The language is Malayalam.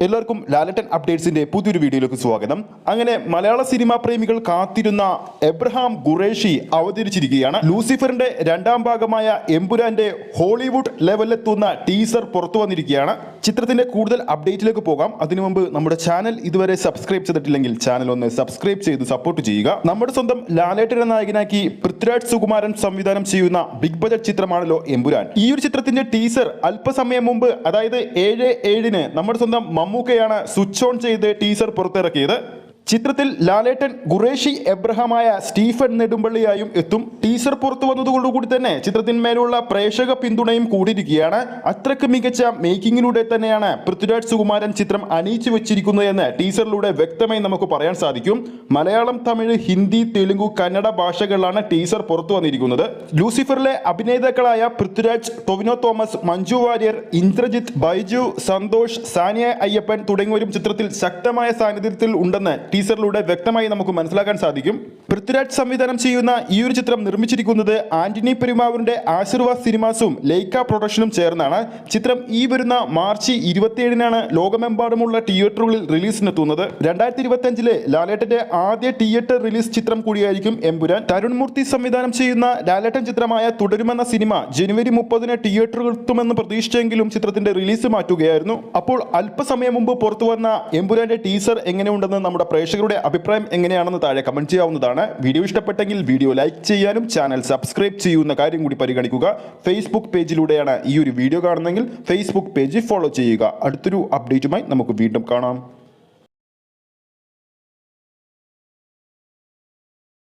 എല്ലാവർക്കും ലാലേട്ടൻ അപ്ഡേറ്റ്സിന്റെ പുതിയൊരു വീഡിയോയിലേക്ക് സ്വാഗതം. അങ്ങനെ മലയാള സിനിമാ പ്രേമികൾ കാത്തിരുന്ന എബ്രഹാം ഖുറേഷി അവതരിച്ചിരിക്കുകയാണ്. ലൂസിഫറിന്റെ രണ്ടാം ഭാഗമായ എമ്പുരാന്റെ ഹോളിവുഡ് ലെവലിലെത്തുന്ന ടീസർ പുറത്തു വന്നിരിക്കുകയാണ്. ചിത്രത്തിന്റെ കൂടുതൽ അപ്ഡേറ്റിലേക്ക് പോകാം. അതിനു മുമ്പ് നമ്മുടെ ചാനൽ ഇതുവരെ സബ്സ്ക്രൈബ് ചെയ്തിട്ടില്ലെങ്കിൽ ചാനൽ ഒന്ന് സബ്സ്ക്രൈബ് ചെയ്ത് സപ്പോർട്ട് ചെയ്യുക. നമ്മുടെ സ്വന്തം ലാലേട്ടനെ നായകനാക്കി പൃഥ്വിരാജ് സുകുമാരൻ സംവിധാനം ചെയ്യുന്ന ബിഗ് ബജറ്റ് ചിത്രമാണല്ലോ എമ്പുരാൻ. ഈ ഒരു ചിത്രത്തിന്റെ ടീസർ അല്പസമയം മുമ്പ്, അതായത് 7/7 നമ്മുടെ സ്വന്തം മമ്മൂക്കയാണ് സ്വിച്ച് ഓൺ ചെയ്ത് ടീസർ പുറത്തിറക്കിയത്. ചിത്രത്തിൽ ലാലേട്ടൻ ഖുറേഷി എബ്രഹാമായ സ്റ്റീഫൻ നെടുമ്പള്ളിയായും എത്തും. ടീസർ പുറത്തു വന്നതോടുകൂടി തന്നെ ചിത്രത്തിന്മേലുള്ള പ്രേക്ഷക പിന്തുണയും കൂടിയിരിക്കുകയാണ്. അത്രയ്ക്ക് മികച്ച മേക്കിങ്ങിലൂടെ തന്നെയാണ് പൃഥ്വിരാജ് സുകുമാരൻ ചിത്രം അണിയിച്ചു വെച്ചിരിക്കുന്നത് എന്ന് ടീസറിലൂടെ വ്യക്തമായി നമുക്ക് പറയാൻ സാധിക്കും. മലയാളം, തമിഴ്, ഹിന്ദി, തെലുങ്കു, കന്നഡ ഭാഷകളിലാണ് ടീസർ പുറത്തു വന്നിരിക്കുന്നത്. ലൂസിഫറിലെ അഭിനേതാക്കളായ പൃഥ്വിരാജ്, ടൊവിനോ തോമസ്, മഞ്ജു വാര്യർ, ഇന്ദ്രജിത്ത്, ബൈജു, സന്തോഷ്, സാനിയ അയ്യപ്പൻ തുടങ്ങിയവരും ചിത്രത്തിൽ ശക്തമായ സാന്നിധ്യത്തിൽ ഉണ്ടെന്ന് ടീസറിലൂടെ വ്യക്തമായി നമുക്ക് മനസ്സിലാക്കാൻ സാധിക്കും. പൃഥ്വിരാജ് സംവിധാനം ചെയ്യുന്ന ഈ ഒരു ചിത്രം നിർമ്മിച്ചിരിക്കുന്നത് ആന്റണി പെരുമാവൂരിന്റെ ആശീർവാദ് സിനിമാസും ലൈക്ക പ്രൊഡക്ഷനും ചേർന്നാണ്. ചിത്രം ഈ വരുന്ന മാർച്ച് 27 ലോകമെമ്പാടുമുള്ള തിയേറ്ററുകളിൽ റിലീസിനെത്തുന്നത്. 2025 ലാലേട്ടന്റെ ആദ്യ തിയേറ്റർ റിലീസ് ചിത്രം കൂടിയായിരിക്കും എമ്പുരാൻ. തരുൺ മൂർത്തി സംവിധാനം ചെയ്യുന്ന ലാലേട്ടൻ ചിത്രമായ തുടരുമെന്ന സിനിമ ജനുവരി 30 തിയേറ്ററുകളിൽ എത്തുമെന്ന് പ്രതീക്ഷിച്ചെങ്കിലും ചിത്രത്തിന്റെ റിലീസ് മാറ്റുകയായിരുന്നു. അപ്പോൾ അല്പസമയം മുമ്പ് പുറത്തു വന്ന എമ്പുരാന്റെ ടീസർ എങ്ങനെയുണ്ടെന്ന് നമ്മുടെ പ്രേക്ഷകരുടെ അഭിപ്രായം എങ്ങനെയാണെന്ന് താഴെ കമന്റ് ചെയ്യാവുന്നതാണ്. വീഡിയോ ഇഷ്ടപ്പെട്ടെങ്കിൽ വീഡിയോ ലൈക്ക് ചെയ്യാനും ചാനൽ സബ്സ്ക്രൈബ് ചെയ്യുന്ന കാര്യം കൂടി പരിഗണിക്കുക. ഫേസ്ബുക്ക് പേജിലൂടെയാണ് ഈ ഒരു വീഡിയോ കാണുന്നതെങ്കിൽ ഫേസ്ബുക്ക് പേജ് ഫോളോ ചെയ്യുക. അടുത്തൊരു അപ്ഡേറ്റുമായി നമുക്ക് വീണ്ടും കാണാം.